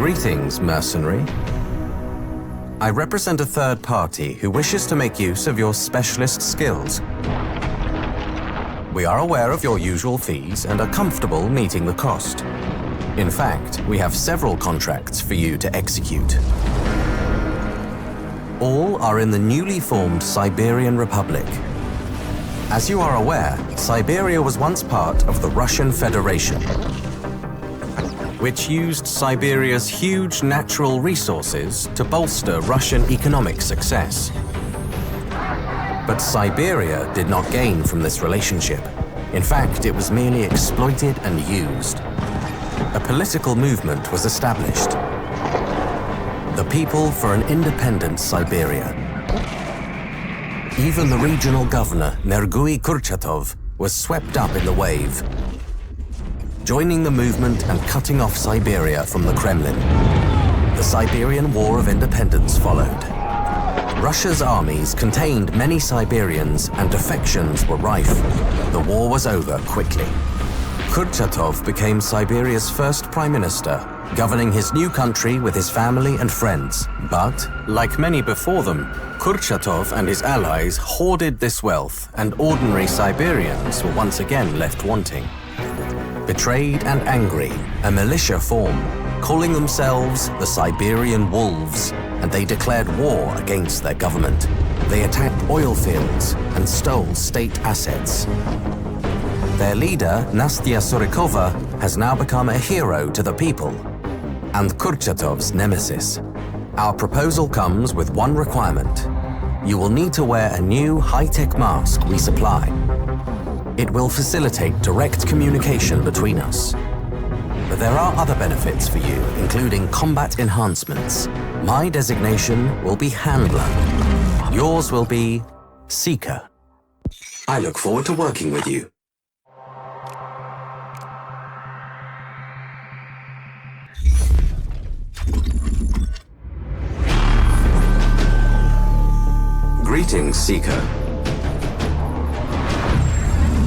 Greetings, mercenary. I represent a third party who wishes to make use of your specialist skills. We are aware of your usual fees and are comfortable meeting the cost. In fact, we have several contracts for you to execute. All are in the newly formed Siberian Republic. As you are aware, Siberia was once part of the Russian Federation, which used Siberia's huge natural resources to bolster Russian economic success. But Siberia did not gain from this relationship. In fact, it was merely exploited and used. A political movement was established. The People for an Independent Siberia. Even the regional governor, Nergui Kurchatov, was swept up in the wave, joining the movement and cutting off Siberia from the Kremlin. The Siberian War of Independence followed. Russia's armies contained many Siberians and defections were rife. The war was over quickly. Kurchatov became Siberia's first prime minister, governing his new country with his family and friends. But, like many before them, Kurchatov and his allies hoarded this wealth, and ordinary Siberians were once again left wanting. Betrayed and angry, a militia formed, calling themselves the Siberian Wolves, and they declared war against their government. They attacked oil fields and stole state assets. Their leader, Nastya Surikova, has now become a hero to the people, and Kurchatov's nemesis. Our proposal comes with one requirement. You will need to wear a new high-tech mask we supply. It will facilitate direct communication between us. But there are other benefits for you, including combat enhancements. My designation will be Handler. Yours will be Seeker. I look forward to working with you. Greetings, Seeker.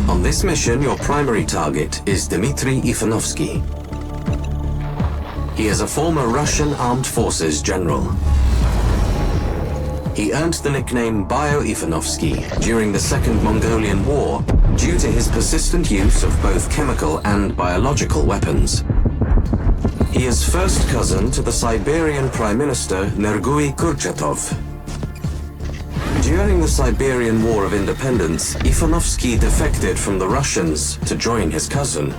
On this mission, your primary target is Dmitry Ivanovsky. He is a former Russian Armed Forces general. He earned the nickname Bio Ivanovsky during the Second Mongolian War due to his persistent use of both chemical and biological weapons. He is first cousin to the Siberian Prime Minister Nergui Kurchatov. During the Siberian War of Independence, Ivanovsky defected from the Russians to join his cousin.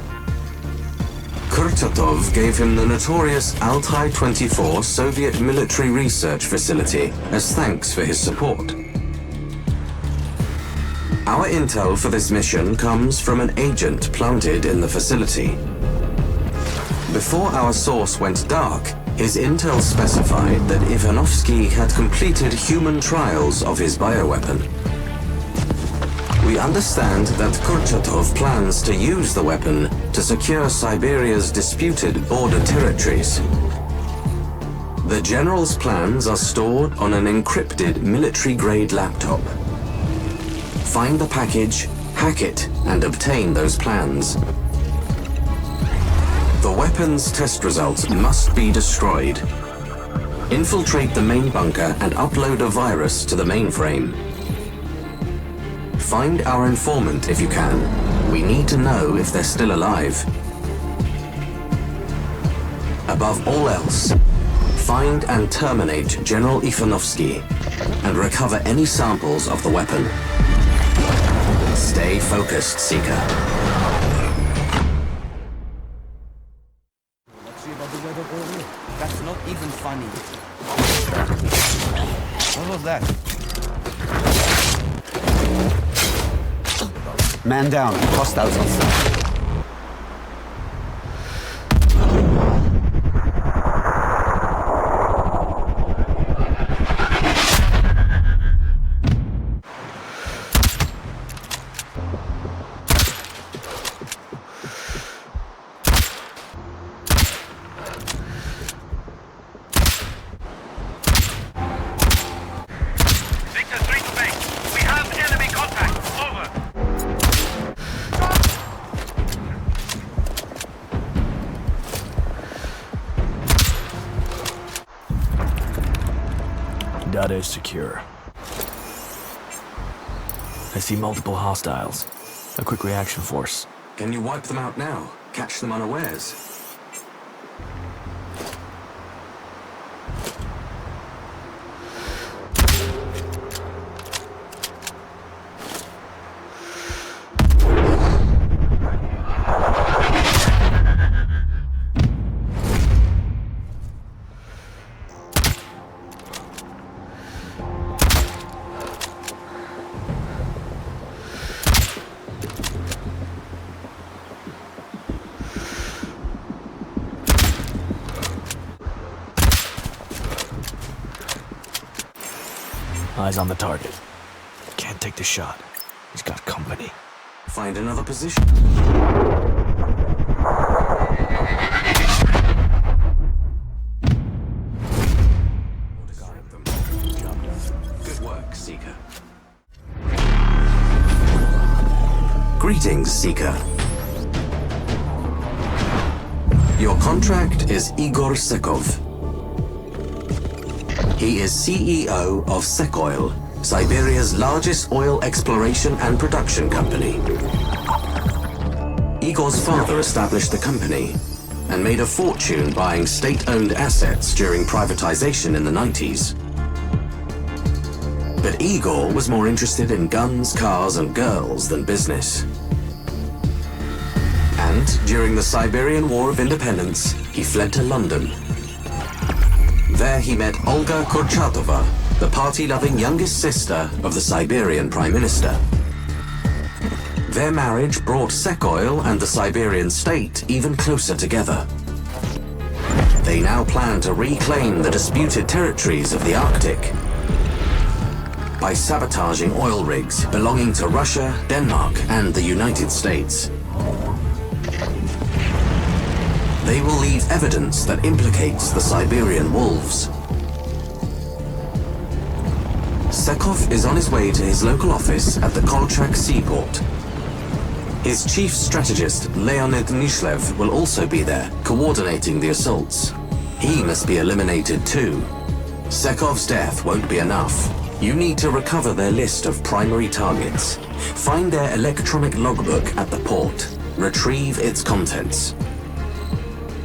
Kurchatov gave him the notorious Altai-24 Soviet military research facility as thanks for his support. Our intel for this mission comes from an agent planted in the facility. Before our source went dark, his intel specified that Ivanovsky had completed human trials of his bioweapon. We understand that Kurchatov plans to use the weapon to secure Siberia's disputed border territories. The general's plans are stored on an encrypted military-grade laptop. Find the package, hack it, and obtain those plans. The weapon's test results must be destroyed. Infiltrate the main bunker and upload a virus to the mainframe. Find our informant if you can. We need to know if they're still alive. Above all else, find and terminate General Ivanovsky and recover any samples of the weapon. Stay focused, Seeker. That's not even funny. What was that? Man down. Hostiles on site. data is secure. I see multiple hostiles. A quick reaction force. Can you wipe them out now? Catch them unawares? Eyes on the target. Can't take the shot. He's got company. Find another position. Good work, Seeker. Greetings, Seeker. Your contract is Igor Sekov. He is CEO of Sekoil, Siberia's largest oil exploration and production company. Igor's father established the company and made a fortune buying state-owned assets during privatization in the 90s. But Igor was more interested in guns, cars, and girls than business. And during the Siberian War of Independence, he fled to London. There he met Olga Kurchatova, the party-loving youngest sister of the Siberian Prime Minister. Their marriage brought Sekoil and the Siberian state even closer together. They now plan to reclaim the disputed territories of the Arctic by sabotaging oil rigs belonging to Russia, Denmark, and the United States. They will leave evidence that implicates the Siberian wolves. Sekov is on his way to his local office at the Kolchak seaport. His chief strategist, Leonid Nishlev, will also be there, coordinating the assaults. He must be eliminated too. Sekov's death won't be enough. You need to recover their list of primary targets. Find their electronic logbook at the port. Retrieve its contents.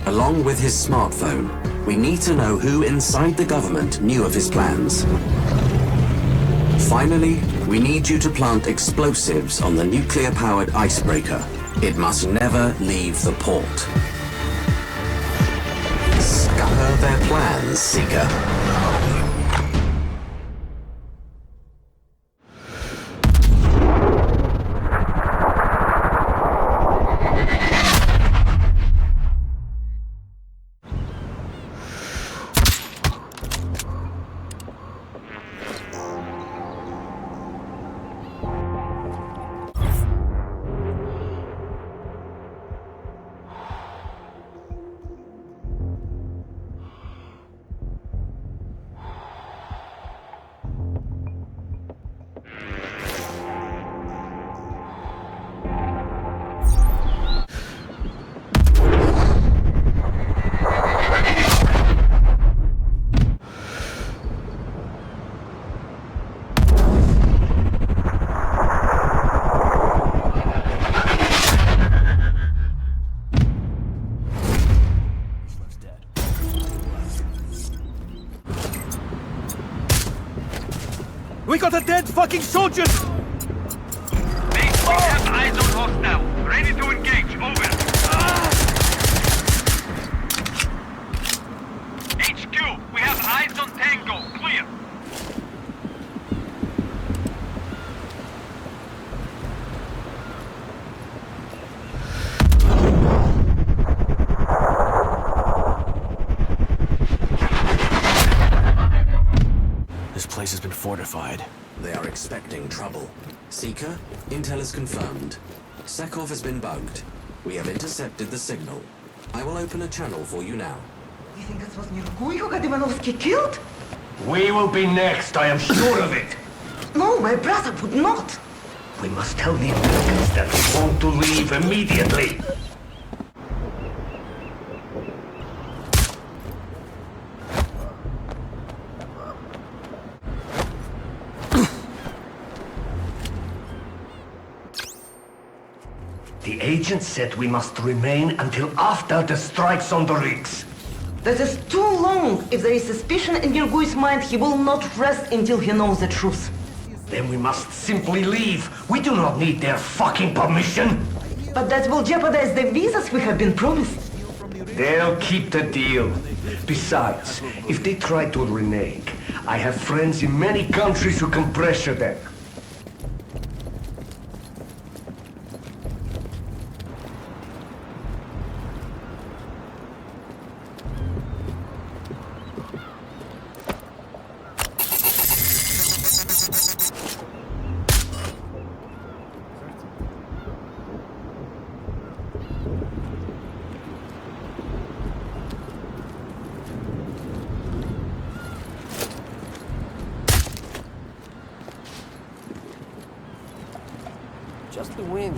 Along with his smartphone, we need to know who inside the government knew of his plans. Finally, we need you to plant explosives on the nuclear-powered icebreaker. It must never leave the port. Scupper their plans, Seeker. We got a dead fucking soldier! We have eyes on hostile. Ready to engage. Over. HQ, we have eyes on Tango. Clear. This place has been fortified. They are expecting trouble. Seeker, intel is confirmed. Sekov has been bugged. We have intercepted the signal. I will open a channel for you now. You think it was Nergui who got Ivanovsky killed? We will be next, I am sure of it. No, my brother would not. We must tell the Americans that we want to leave immediately. agent said we must remain until after the strikes on the rigs. That is too long. If there is suspicion in Nergui's mind, he will not rest until he knows the truth. Then we must simply leave. We do not need their fucking permission. But that will jeopardize the visas we have been promised. They'll keep the deal. Besides, if they try to renege, I have friends in many countries who can pressure them. Just the wind.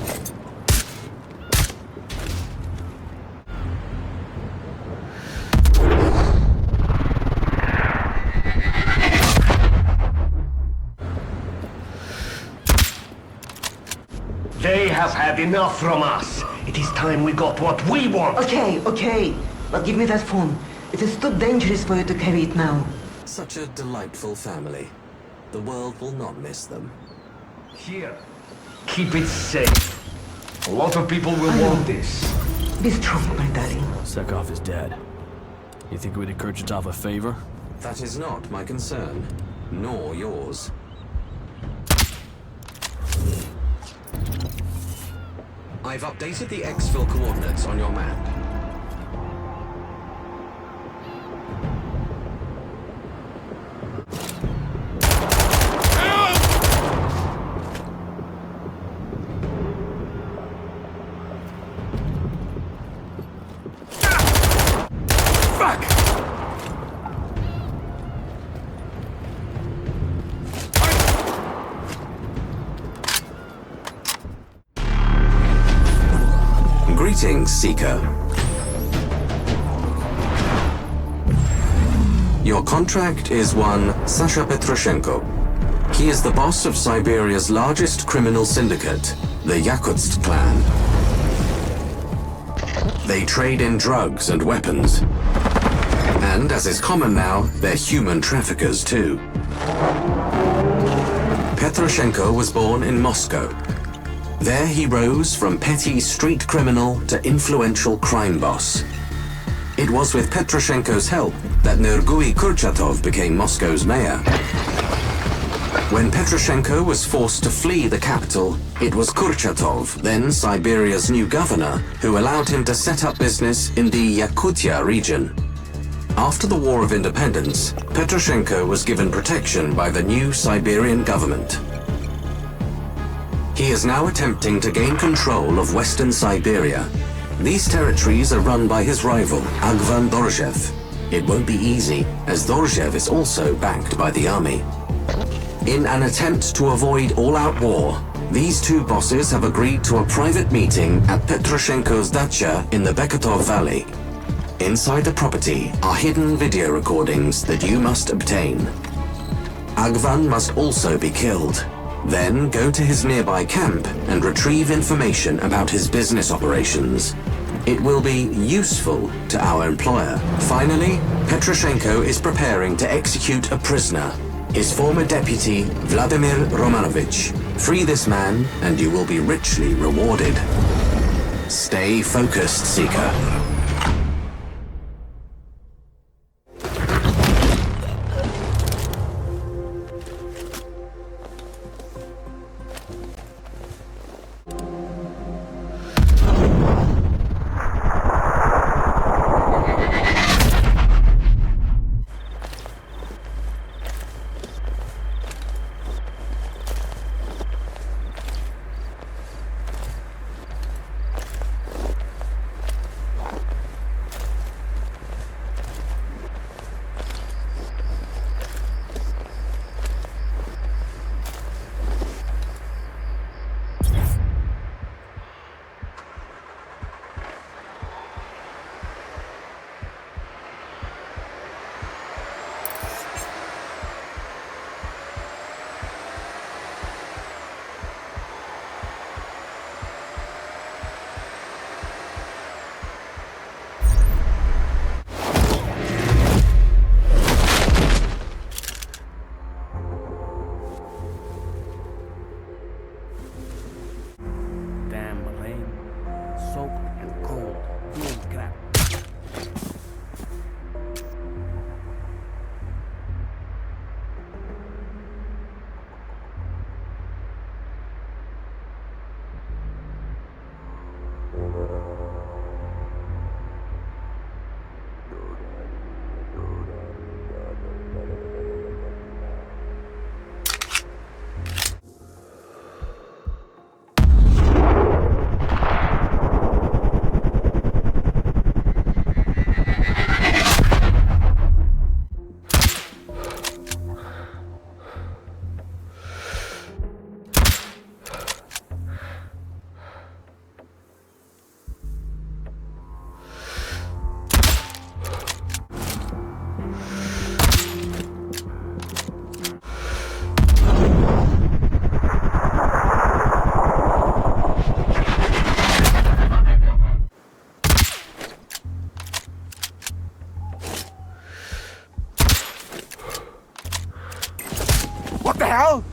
They have had enough from us. It is time we got what we want. Okay. But give me that phone. It is too dangerous for you to carry it now. Such a delightful family. The world will not miss them. Here. Keep it safe. A lot of people will want this. Be strong, my darling. Sekov is dead. You think we did Kurchatov a favor? That is not my concern, nor yours. I've updated the exfil coordinates on your map. Greetings, Seeker. Your contract is one Sasha Petroshenko. He is the boss of Siberia's largest criminal syndicate, the Yakutsk clan. They trade in drugs and weapons. And, as is common now, they're human traffickers too. Petroshenko was born in Moscow. There he rose from petty street criminal to influential crime boss. It was with Petroshenko's help that Nergui Kurchatov became Moscow's mayor. When Petroshenko was forced to flee the capital, it was Kurchatov, then Siberia's new governor, who allowed him to set up business in the Yakutia region. After the War of Independence, Petroshenko was given protection by the new Siberian government. He is now attempting to gain control of Western Siberia. These territories are run by his rival, Agvan Dorjev. It won't be easy, as Dorjev is also backed by the army. In an attempt to avoid all-out war, these two bosses have agreed to a private meeting at Petroshenko's dacha in the Beketov Valley. Inside the property are hidden video recordings that you must obtain. Agvan must also be killed. Then go to his nearby camp and retrieve information about his business operations. It will be useful to our employer. Finally, Petroshenko is preparing to execute a prisoner, his former deputy, Vladimir Romanovich. Free this man, and you will be richly rewarded. Stay focused, Seeker. What the hell?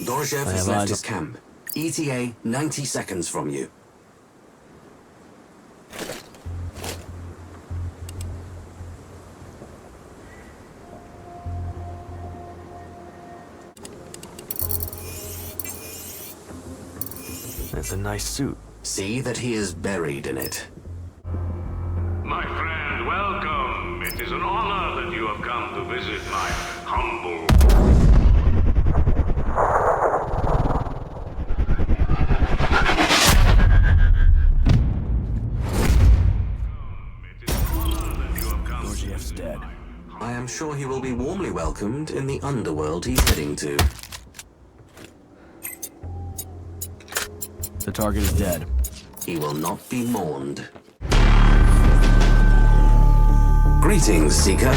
Dorjev I has have left eyes his on- camp. ETA 90 seconds from you. That's a nice suit. See that he is buried in it. My friend, welcome. It is an honor that you have come to visit my humble... It is an honor that you have come to Gorgiev's visit dead. my- I am sure he will be warmly welcomed in the underworld he's heading to. The target is dead. He will not be mourned. Greetings, Seeker.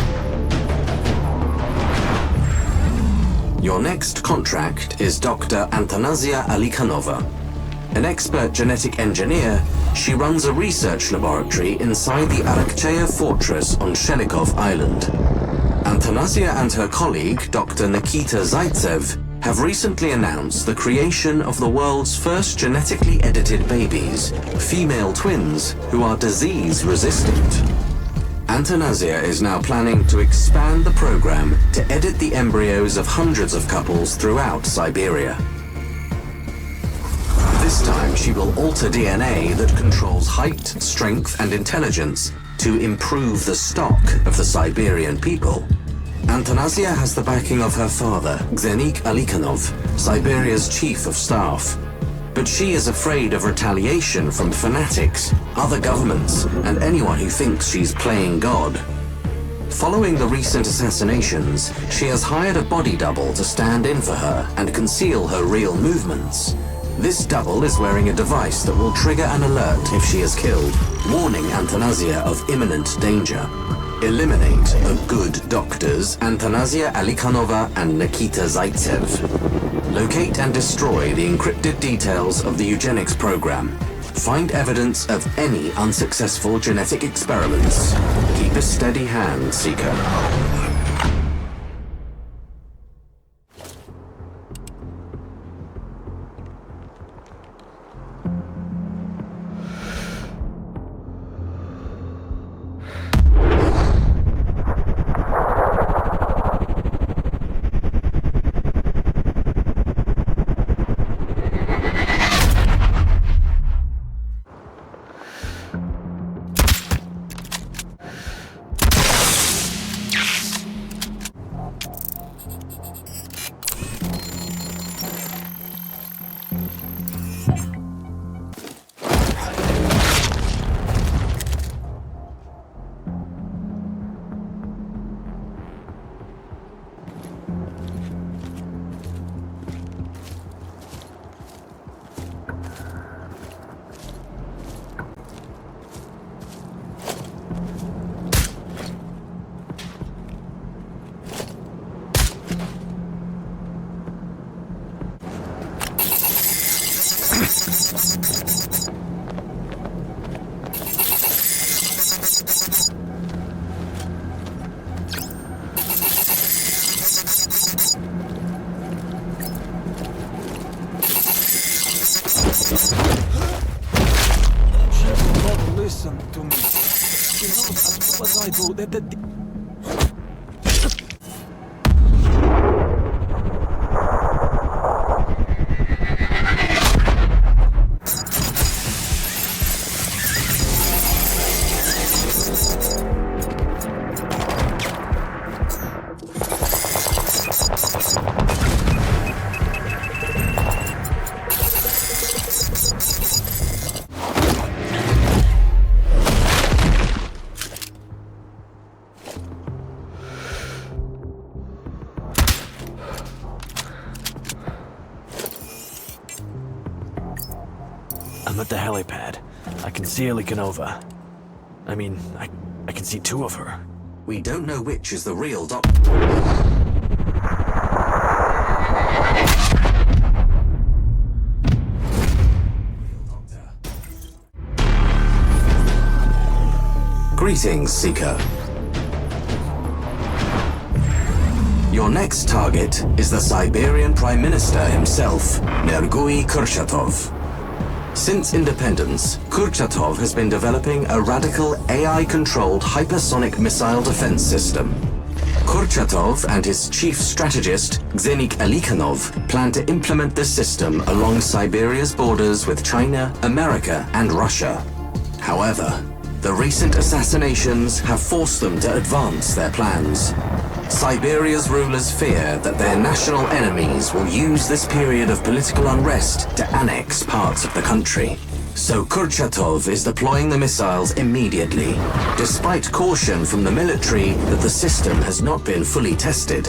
Your next contract is Dr. Antonasia Alikhanova. An expert genetic engineer, she runs a research laboratory inside the Arakcheya fortress on Shelikov Island. Antonasia and her colleague, Dr. Nikita Zaitsev, have recently announced the creation of the world's first genetically edited babies, female twins who are disease-resistant. Antonasia is now planning to expand the program to edit the embryos of hundreds of couples throughout Siberia. This time she will alter DNA that controls height, strength, and intelligence to improve the stock of the Siberian people. Antonasia has the backing of her father, Xenik Alikhanov, Siberia's chief of staff. But she is afraid of retaliation from fanatics, other governments, and anyone who thinks she's playing God. Following the recent assassinations, she has hired a body double to stand in for her and conceal her real movements. This double is wearing a device that will trigger an alert if she is killed, warning Antonasia of imminent danger. Eliminate the good doctors, Antonasia Alikhanova and Nikita Zaitsev. Locate and destroy the encrypted details of the eugenics program. Find evidence of any unsuccessful genetic experiments. Keep a steady hand, Seeker. She will not listen to me. She knows as well as I do that the... I'm at the helipad. I can see Alikhanova. I mean, I can see two of her. We don't know which is the real doctor. Greetings, Seeker. Your next target is the Siberian Prime Minister himself, Nergui Kurchatov. Since independence, Kurchatov has been developing a radical AI-controlled hypersonic missile defense system. Kurchatov and his chief strategist, Xenik Alikhanov, plan to implement this system along Siberia's borders with China, America, and Russia. However, the recent assassinations have forced them to advance their plans. Siberia's rulers fear that their national enemies will use this period of political unrest to annex parts of the country. So Kurchatov is deploying the missiles immediately, despite caution from the military that the system has not been fully tested.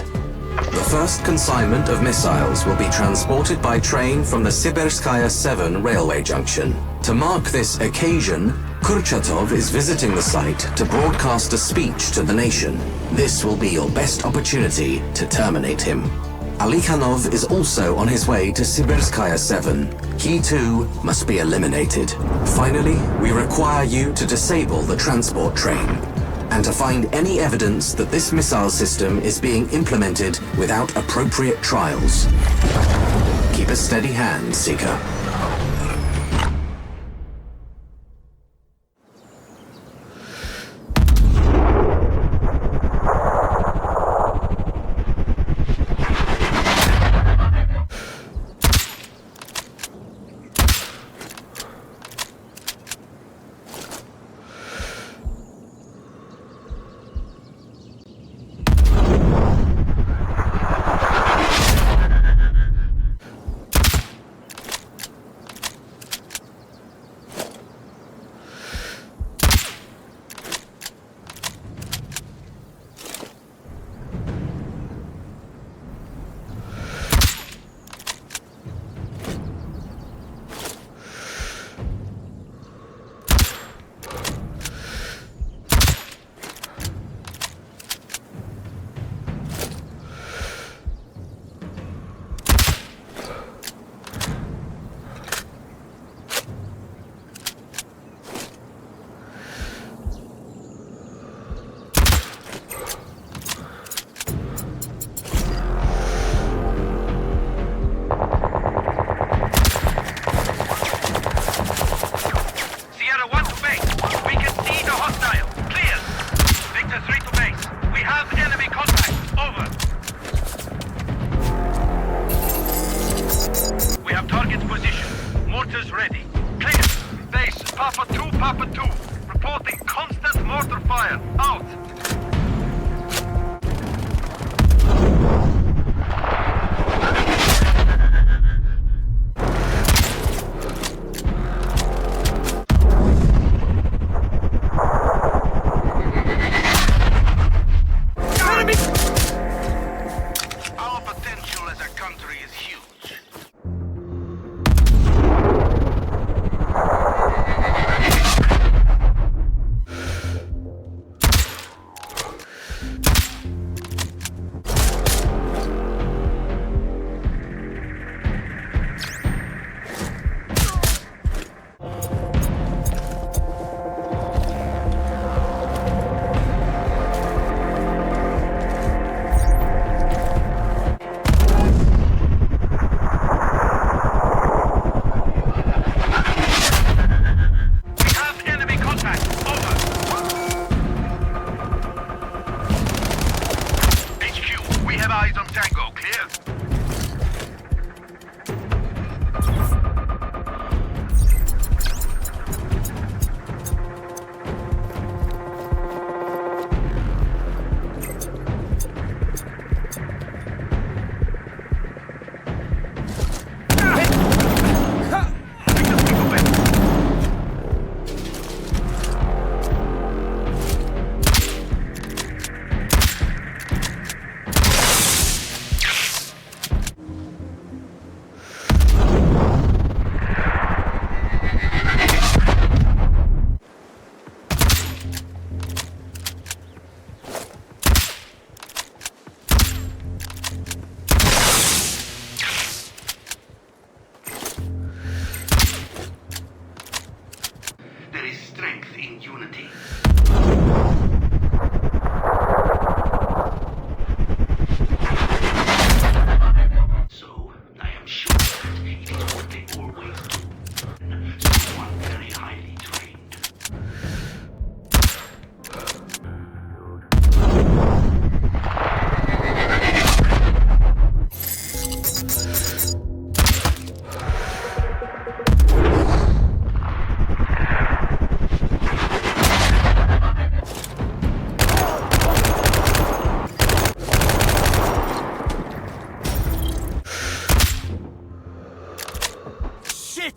The first consignment of missiles will be transported by train from the Sibirskaya 7 railway junction. To mark this occasion, Kurchatov is visiting the site to broadcast a speech to the nation. This will be your best opportunity to terminate him. Alikhanov is also on his way to Sibirskaya 7. He too must be eliminated. Finally, we require you to disable the transport train and to find any evidence that this missile system is being implemented without appropriate trials. Keep a steady hand, Seeker.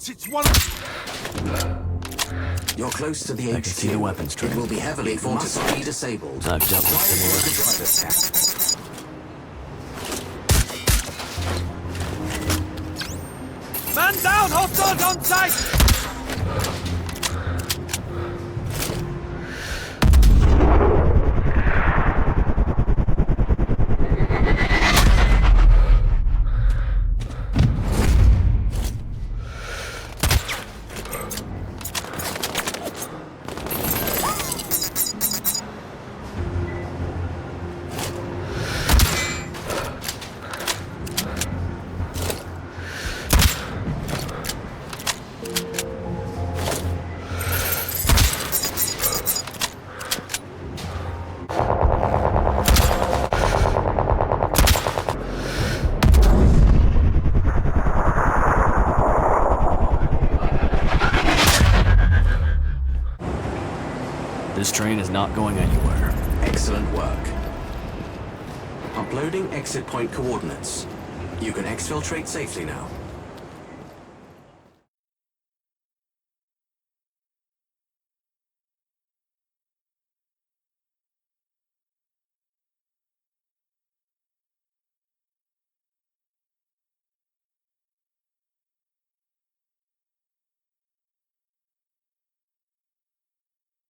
It's one. You're close to the HQ. I can see the weapons train. It will be heavily fortified. Be disabled. I've dealt with Try similar. the private scan. Man down! Hostiles on sight! This train is not going anywhere. Excellent work. Uploading exit point coordinates. You can exfiltrate safely now.